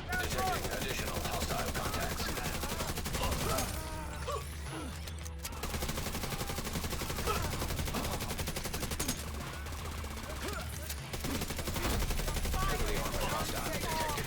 Detecting additional hostile contacts. Heavily armored hostile detected.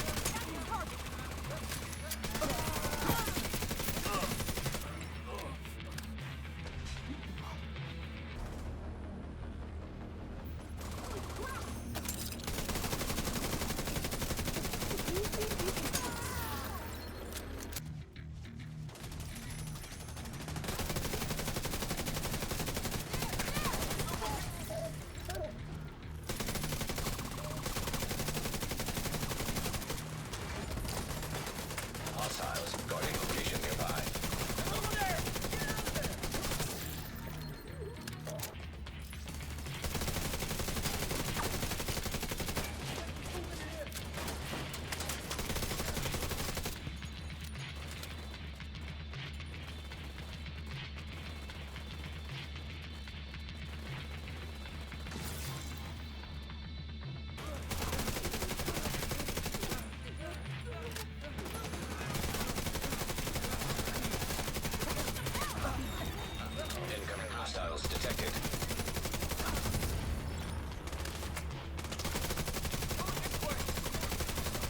Hostiles guarding location nearby. Incoming hostiles detected.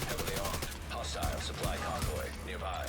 Heavily armed. Hostile supply convoy nearby.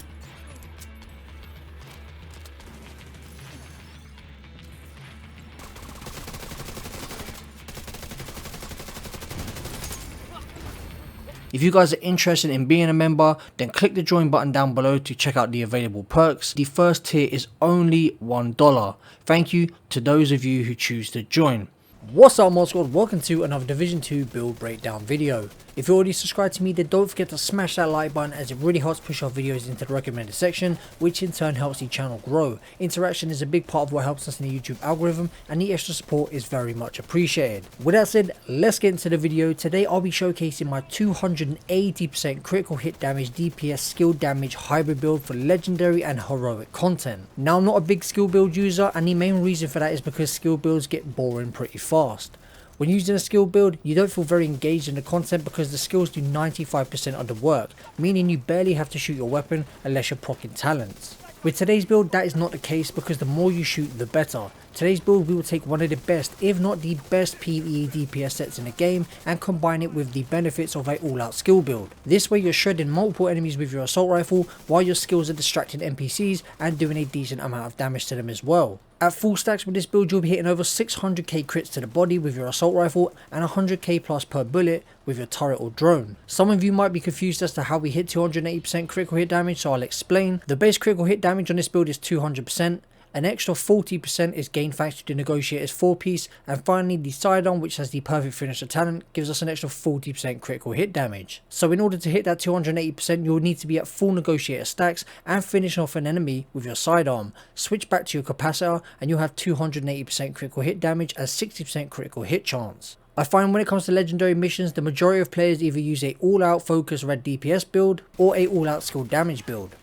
If you guys are interested in being a member, then click the join button down below to check out the available perks. The first tier is only $1. Thank you to those of you who choose to join. What's up, Mod Squad? Welcome to another Division 2 build breakdown video. If you're already subscribed to me, then don't forget to smash that like button, as it really helps push our videos into the recommended section, which in turn helps the channel grow. Interaction is a big part of what helps us in the YouTube algorithm, and the extra support is very much appreciated. With that said, let's get into the video. Today I'll be showcasing my 280% critical hit damage DPS skill damage hybrid build for legendary and heroic content. Now, I'm not a big skill build user, and the main reason for that is because skill builds get boring pretty fast. When using a skill build, you don't feel very engaged in the content because the skills do 95% of the work, meaning you barely have to shoot your weapon unless you're proccing talents. With today's build, that is not the case, because the more you shoot, the better. Today's build, we will take one of the best, if not the best PVE DPS sets in the game and combine it with the benefits of an all-out skill build. This way you're shredding multiple enemies with your assault rifle while your skills are distracting NPCs and doing a decent amount of damage to them as well. At full stacks with this build, you'll be hitting over 600k crits to the body with your assault rifle and 100k plus per bullet with your turret or drone. Some of you might be confused as to how we hit 280% critical hit damage, so I'll explain. The base critical hit damage on this build is 200%. An extra 40% is gained thanks to the Negotiator's 4-piece, and finally the sidearm, which has the perfect finisher talent, gives us an extra 40% critical hit damage. So in order to hit that 280%, you'll need to be at full Negotiator stacks and finish off an enemy with your sidearm. Switch back to your capacitor and you'll have 280% critical hit damage and 60% critical hit chance. I find when it comes to legendary missions, the majority of players either use a all-out focus red DPS build or a all-out skill damage build.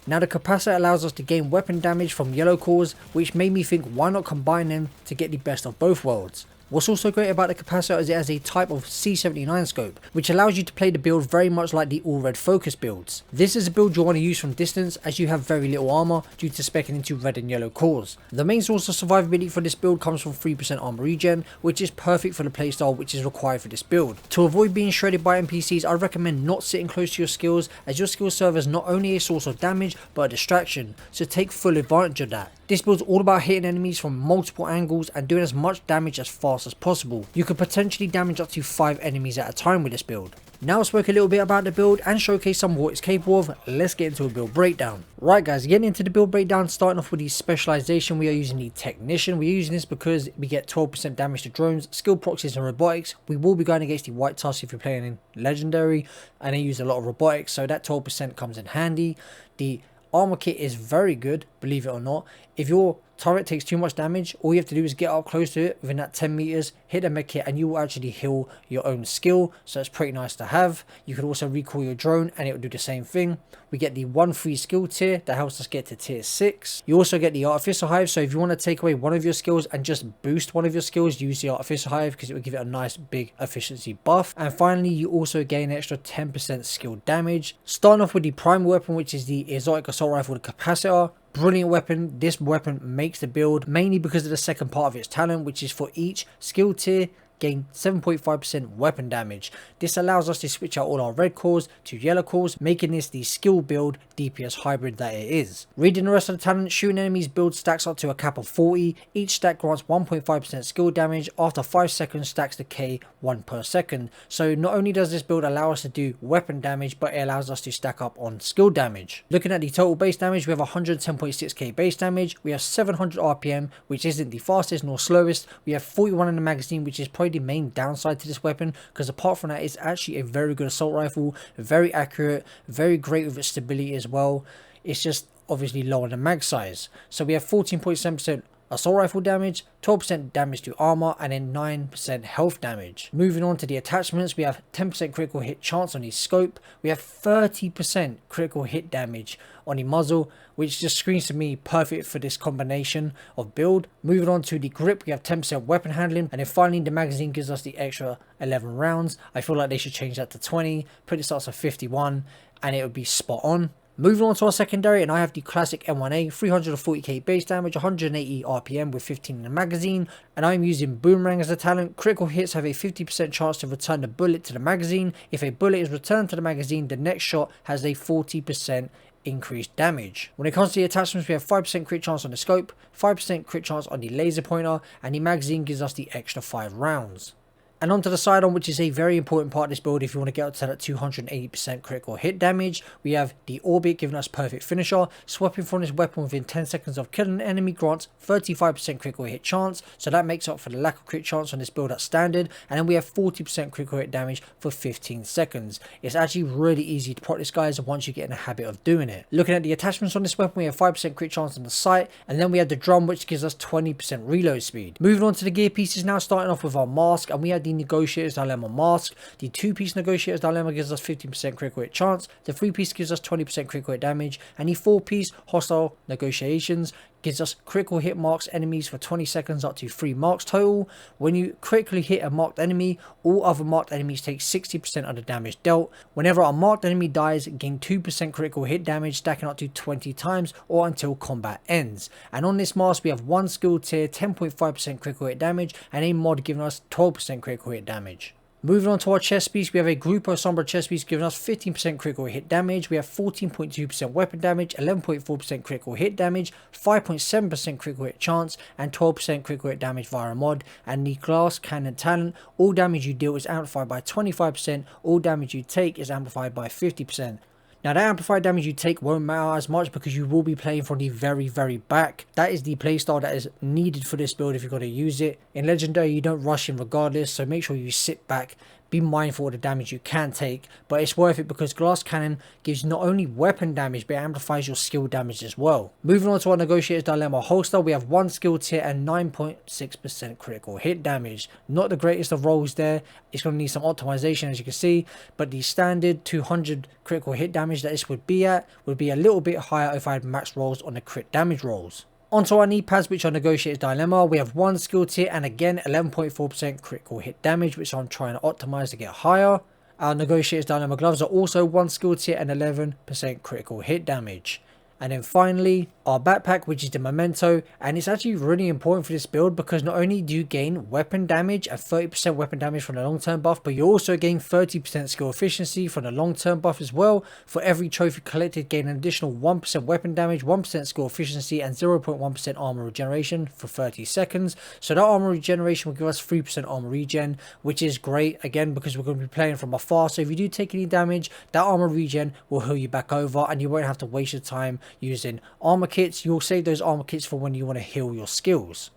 Now, the capacitor allows us to gain weapon damage from yellow cores, which made me think, why not combine them to get the best of both worlds. What's also great about the capacitor is it has a type of C79 scope, which allows you to play the build very much like the all red focus builds. This is a build you want to use from distance, as you have very little armor due to speccing into red and yellow cores. The main source of survivability for this build comes from 3% armor regen, which is perfect for the playstyle which is required for this build. To avoid being shredded by NPCs, I recommend not sitting close to your skills, as your skills serve as not only a source of damage but a distraction, so take full advantage of that. This build's all about hitting enemies from multiple angles and doing as much damage as fast as possible. You could potentially damage up to 5 enemies at a time with this build. Now I spoke a little bit about the build and showcase some of what it's capable of, let's get into a build breakdown. Right guys, getting into the build breakdown, starting off with the specialization, we are using the Technician. We're using this because we get 12% damage to drones, skill proxies and robotics. We will be going against the White Tusk if you're playing in Legendary, and they use a lot of robotics, so that 12% comes in handy. The armor kit is very good, believe it or not. If you're turret takes too much damage, all you have to do is get up close to it within that 10 meters, hit a medkit, and you will actually heal your own skill. So it's pretty nice to have. You can also recall your drone and it will do the same thing. We get the 1 free skill tier that helps us get to tier 6. You also get the artificial hive, so if you want to take away one of your skills and just boost one of your skills, use the artificial hive because it will give it a nice big efficiency buff. And finally, you also gain an extra 10% skill damage. Starting off with the prime weapon, which is the exotic assault rifle, the capacitor. Brilliant weapon. This weapon makes the build mainly because of the second part of its talent, which is for each skill tier gain 7.5% weapon damage. This allows us to switch out all our red cores to yellow cores, making this the skill build DPS hybrid that it is. Reading the rest of the talent, shooting enemies build stacks up to a cap of 40. Each stack grants 1.5% skill damage. After 5 seconds stacks decay 1 per second. So not only does this build allow us to do weapon damage, but it allows us to stack up on skill damage. Looking at the total base damage, we have 110.6k base damage. We have 700 RPM, which isn't the fastest nor slowest. We have 41 in the magazine, which is probably the main downside to this weapon, because apart from that, it's actually a very good assault rifle, very accurate, very great with its stability as well. It's just obviously low on the mag size. So we have 14.7% assault rifle damage, 12% damage to armor, and then 9% health damage. Moving on to the attachments, we have 10% critical hit chance on the scope. We have 30% critical hit damage on the muzzle, which just screams to me perfect for this combination of build. Moving on to the grip, we have 10% weapon handling, and then finally the magazine gives us the extra 11 rounds. I feel like they should change that to 20, put this up to 51, and it would be spot on. Moving on to our secondary, and I have the classic M1A, 340k base damage, 180 RPM with 15 in the magazine, and I'm using Boomerang as a talent. Critical hits have a 50% chance to return the bullet to the magazine. If a bullet is returned to the magazine, the next shot has a 40% increased damage. When it comes to the attachments, we have 5% crit chance on the scope, 5% crit chance on the laser pointer, and the magazine gives us the extra 5 rounds. And onto the sidearm, which is a very important part of this build if you want to get up to that 280% critical hit damage. We have the Orbit giving us perfect finisher. Swapping from this weapon within 10 seconds of killing an enemy grants 35% critical hit chance, so that makes up for the lack of crit chance on this build at standard. And then we have 40% critical hit damage for 15 seconds. It's actually really easy to proc this, guys, once you get in the habit of doing it. Looking at the attachments on this weapon, we have 5% crit chance on the sight, and then we have the drum, which gives us 20% reload speed. Moving on to the gear pieces now, starting off with our mask, and we have the Negotiator's Dilemma mask. The 2-piece Negotiator's Dilemma gives us 15% critical hit chance, the 3-piece gives us 20% critical hit damage, and the 4-piece Hostile Negotiations gives us critical hit marks enemies for 20 seconds up to 3 marks total. When you critically hit a marked enemy, all other marked enemies take 60% of the damage dealt. Whenever a marked enemy dies, gain 2% critical hit damage, stacking up to 20 times or until combat ends. And on this mask, we have 1 skill tier, 10.5% critical hit damage, and a mod giving us 12% critical hit damage. Moving on to our chest piece, we have a Grupo Sombra chest piece giving us 15% critical hit damage. We have 14.2% weapon damage, 11.4% critical hit damage, 5.7% critical hit chance, and 12% critical hit damage via a mod. And the glass cannon talent, all damage you deal is amplified by 25%, all damage you take is amplified by 50%. Now that amplified damage you take won't matter as much because you will be playing from the very back. That is the playstyle that is needed for this build if you're going to use it. In Legendary you don't rush in regardless, so make sure you sit back, be mindful of the damage you can take, but it's worth it because Glass Cannon gives not only weapon damage but it amplifies your skill damage as well. Moving on to our Negotiator's Dilemma holster, we have 1 skill tier and 9.6% critical hit damage. Not the greatest of rolls there, it's going to need some optimization as you can see, but the standard 200 critical hit damage that this would be a little bit higher if I had max rolls on the crit damage rolls. Onto our knee pads, which are Negotiator's Dilemma. We have 1 skill tier and again 11.4% critical hit damage, which I'm trying to optimize to get higher. Our Negotiator's Dilemma gloves are also 1 skill tier and 11% critical hit damage. And then finally, our backpack, which is the Memento, and it's actually really important for this build because not only do you gain weapon damage and 30% weapon damage from the long term buff, but you also gain 30% skill efficiency from the long term buff as well. For every trophy collected, gain an additional 1% weapon damage, 1% skill efficiency, and 0.1% armor regeneration for 30 seconds. So that armor regeneration will give us 3% armor regen, which is great again because we're going to be playing from afar. So if you do take any damage, that armor regen will heal you back over and you won't have to waste your time using armor kits. You'll save those armor kits for when you want to heal your skills.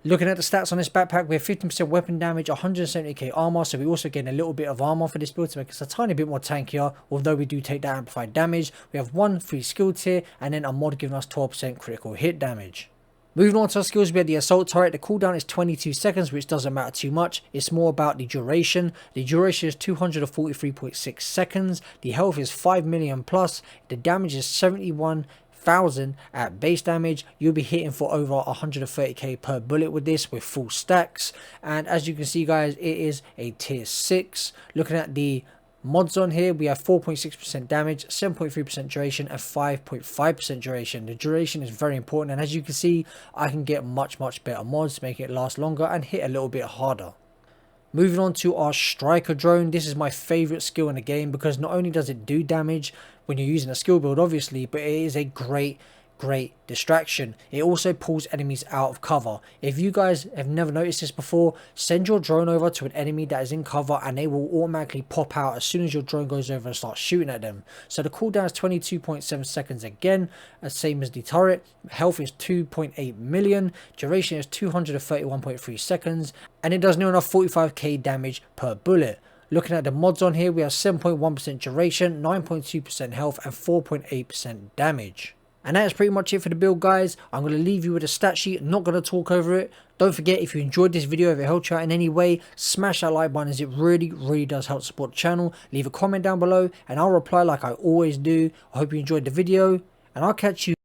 Looking at the stats on this backpack, we have 15% weapon damage, 170k armor, so we also gain a little bit of armor for this build to make us a tiny bit more tankier, although we do take that amplified damage. We have 1 free skill tier and then a mod giving us 12% critical hit damage. Moving on to our skills, we have the assault turret. The cooldown is 22 seconds, which doesn't matter too much. It's more about the duration. The duration is 243.6 seconds. The health is 5 million plus. The damage is 71,000 at base damage. You'll be hitting for over 130k per bullet with this, with full stacks. And as you can see, guys, it is a tier 6. Looking at the mods on here, we have 4.6% damage, 7.3% duration, and 5.5% duration. The duration is very important, and as you can see, I can get much better mods, make it last longer and hit a little bit harder. Moving on to our striker drone. This is my favorite skill in the game because not only does it do damage when you're using a skill build, obviously, but it is a great distraction. It also pulls enemies out of cover. If you guys have never noticed this before, send your drone over to an enemy that is in cover and they will automatically pop out as soon as your drone goes over and starts shooting at them. So the cooldown is 22.7 seconds again, same as the turret. Health is 2.8 million, duration is 231.3 seconds, and it does near enough 45k damage per bullet. Looking at the mods on here, we have 7.1% duration, 9.2% health, and 4.8% damage. And that's pretty much it for the build, guys. I'm going to leave you with a stat sheet, not going to talk over it. Don't forget, if you enjoyed this video, if it helped you out in any way, smash that like button, as it really does help support the channel. Leave a comment down below and I'll reply like I always do. I hope you enjoyed the video and I'll catch you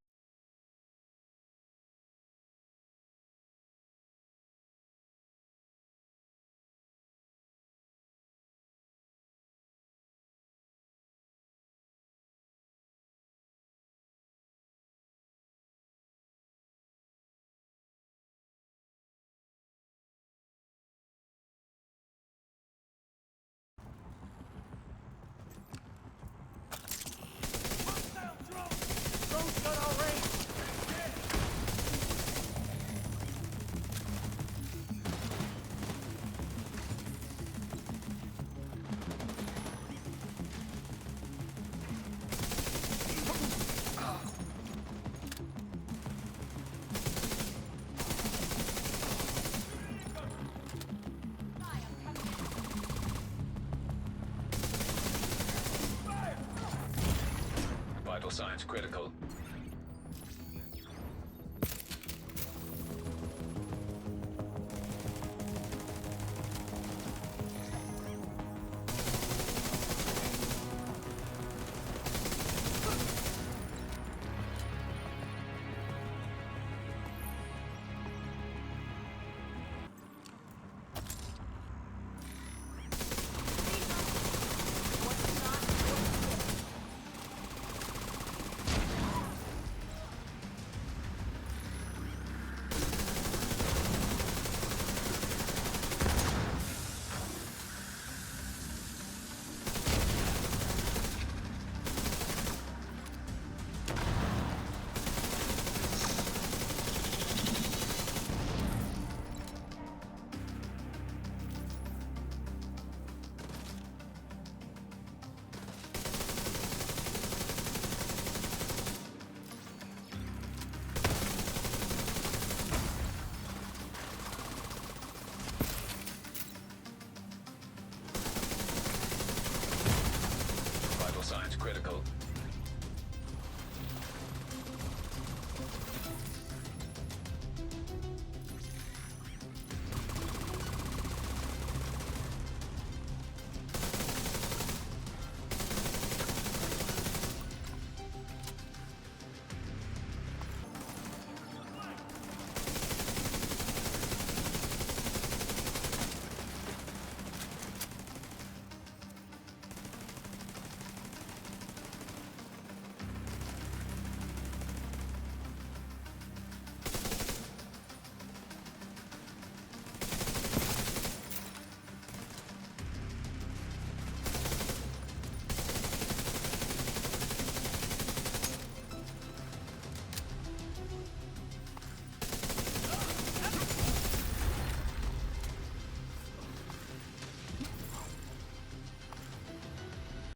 Vital signs critical. Vital signs critical.